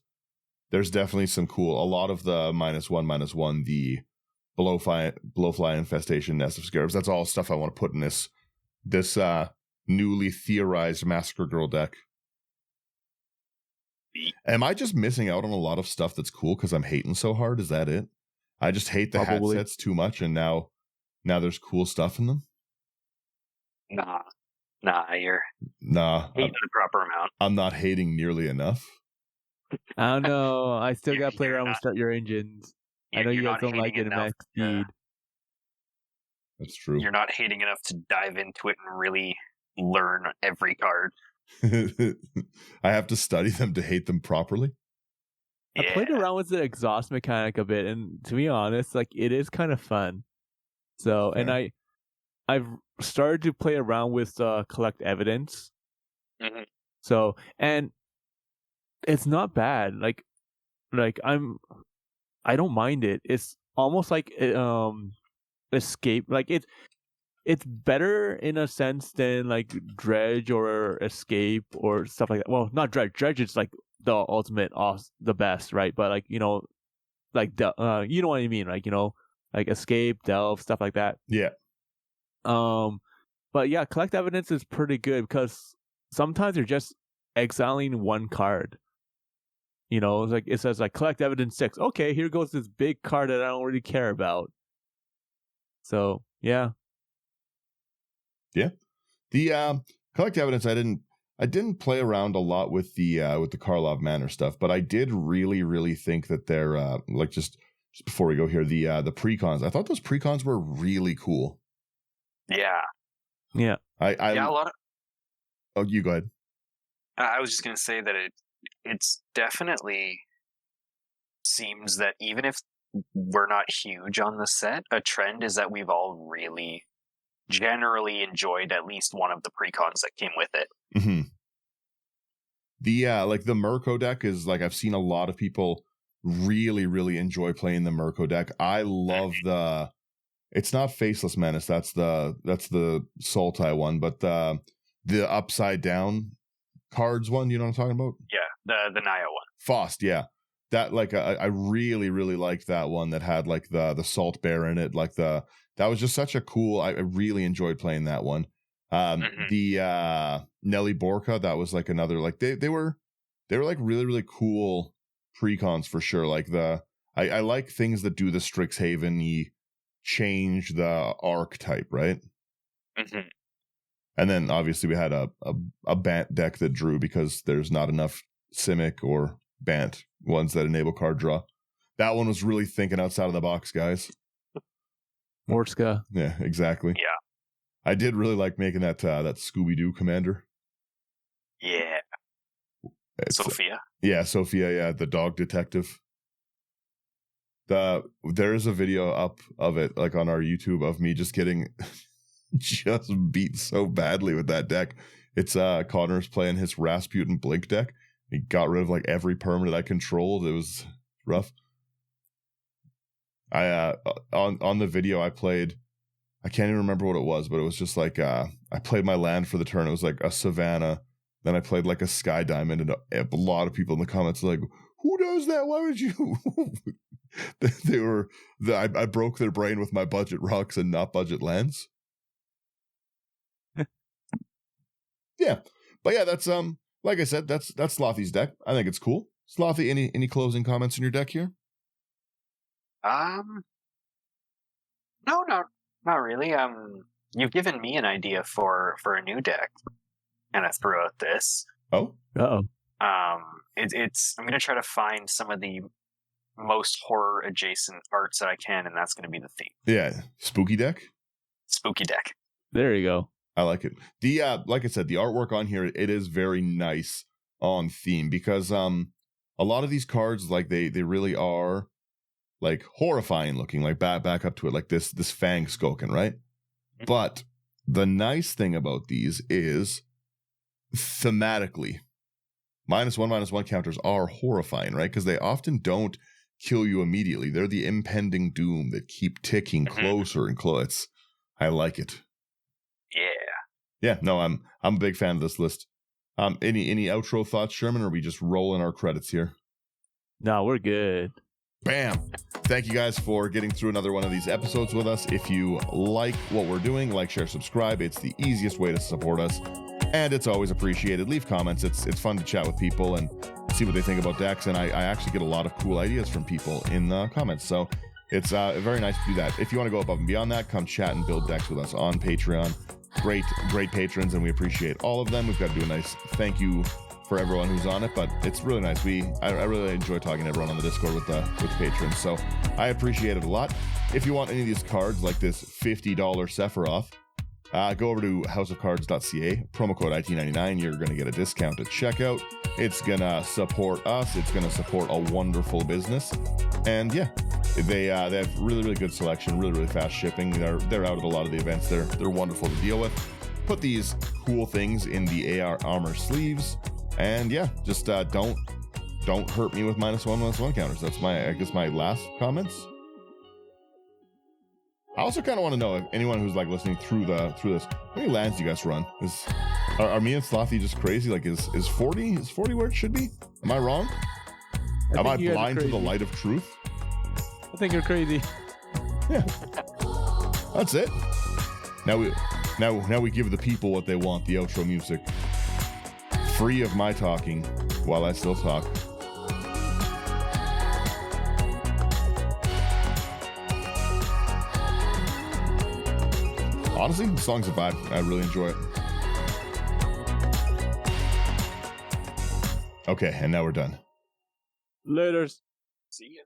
definitely some cool, a lot of the -1/-1, the blowfly infestation, nest of scarabs. That's all stuff I want to put in this newly theorized Massacre Girl deck. Am I just missing out on a lot of stuff that's cool because I'm hating so hard? Is that it? I just hate the hat sets too much, and now there's cool stuff in them? Nah, you're hating the proper amount. I'm not hating nearly enough. I don't know. I still got to play around with Start Your Engines. I know you guys don't like it in max speed. That's true. You're not hating enough to dive into it and really learn every card. I have to study them to hate them properly. I played around with the exhaust mechanic a bit, and to be honest, like it is kind of fun. So, and I've started to play around with collect evidence. Mm-hmm. So, and it's not bad. Like I don't mind it. It's almost like escape. Like it's better in a sense than like Dredge or Escape or stuff like that. Well, not Dredge. Dredge is like the ultimate, the best, right? But like like you know what I mean, like like Escape, Delve, stuff like that. Yeah. But yeah, collect evidence is pretty good because sometimes you're just exiling one card. It's like it says like collect evidence 6. Okay, here goes this big card that I don't really care about. So yeah. The collect evidence, I didn't play around a lot with the Karlov Manor stuff, but I did really think that they're like just before we go here, the precons. I thought those precons were really cool. Yeah. A lot of. Oh, you go ahead. I was just gonna say that it's definitely seems that even if we're not huge on the set, a trend is that we've all really generally enjoyed at least one of the precons that came with it. Mm-hmm. The like the Mirko deck is like I've seen a lot of people really enjoy playing the Mirko deck. I love it's not Faceless Menace, that's the Sultai one, but the upside down cards one, you know what I'm talking about? Yeah, the Naya one. Faust, yeah. That like I really liked that one that had like the Salt Bear in it, like that was just such a cool. I really enjoyed playing that one. The Nelly Borka, that was like another like they were like really cool precons for sure. Like I like things that do the Strixhaven-y change the archetype, right? Mm-hmm. And then obviously we had a Bant deck that drew because there's not enough Simic or Bant ones that enable card draw. That one was really thinking outside of the box, guys. Morska. Yeah, exactly. Yeah. I did really like making that Scooby-Doo commander. Yeah. Sophia. Sophia, yeah, the dog detective. There is a video up of it, like on our YouTube, of me just getting just beat so badly with that deck. It's Connor's playing his Rasputin Blink deck. He got rid of like every permanent I controlled. It was rough. I on the video I played, I can't even remember what it was, but it was just like I played my land for the turn. It was like a Savannah. Then I played like a Sky Diamond, and a lot of people in the comments were like, "Who does that? Why would you?" I broke their brain with my budget rocks and not budget lands. Yeah, but yeah, that's like I said, that's Slothy's deck. I think it's cool. Slothy, any closing comments on your deck here? No, not really. You've given me an idea for a new deck, and I threw out this. Oh. It's I'm gonna try to find some of the most horror adjacent arts that I can, and that's gonna be the theme. Yeah, spooky deck. Spooky deck. There you go. I like it. The like I said, the artwork on here, it is very nice on theme because a lot of these cards, like they really are like horrifying looking, like back up to it, like this Fang Skoken, right? Mm-hmm. But the nice thing about these is thematically, -1/-1 counters are horrifying, right? Because they often don't kill you immediately. They're the impending doom that keep ticking closer and closer. I like it. Yeah. Yeah, no, I'm a big fan of this list. Any outro thoughts, Sherman, or are we just rolling our credits here? No, we're good. Bam! Thank you guys for getting through another one of these episodes with us. If you like what we're doing, like, share, subscribe. It's the easiest way to support us, and it's always appreciated. Leave comments. It's fun to chat with people and see what they think about decks, and I actually get a lot of cool ideas from people in the comments, so it's very nice to do that. If you want to go above and beyond that, come chat and build decks with us on Patreon. Great patrons, and we appreciate all of them. We've got to do a nice thank you for everyone who's on it, but it's really nice. I really enjoy talking to everyone on the Discord with patrons, so I appreciate it a lot. If you want any of these cards, like this $50 Sephiroth, go over to houseofcards.ca, promo code IT99. You're going to get a discount at checkout. It's going to support us. It's going to support a wonderful business. And yeah, they have really, really good selection, really, really fast shipping. They're out at a lot of the events. They're wonderful to deal with. Put these cool things in the AR armor sleeves. And yeah, just don't hurt me with -1/-1 counters. That's my last comments. I also kind of want to know if anyone who's like listening through this, how many lands do you guys run? Are me and Slothy just crazy? Like is 40 where it should be? Am I wrong? Am I blind to the light of truth? I think you're crazy. Yeah. That's it. Now we give the people what they want, the outro music. Free of my talking while I still talk. Honestly, the song's a vibe. I really enjoy it. Okay, and now we're done. Laters. See ya.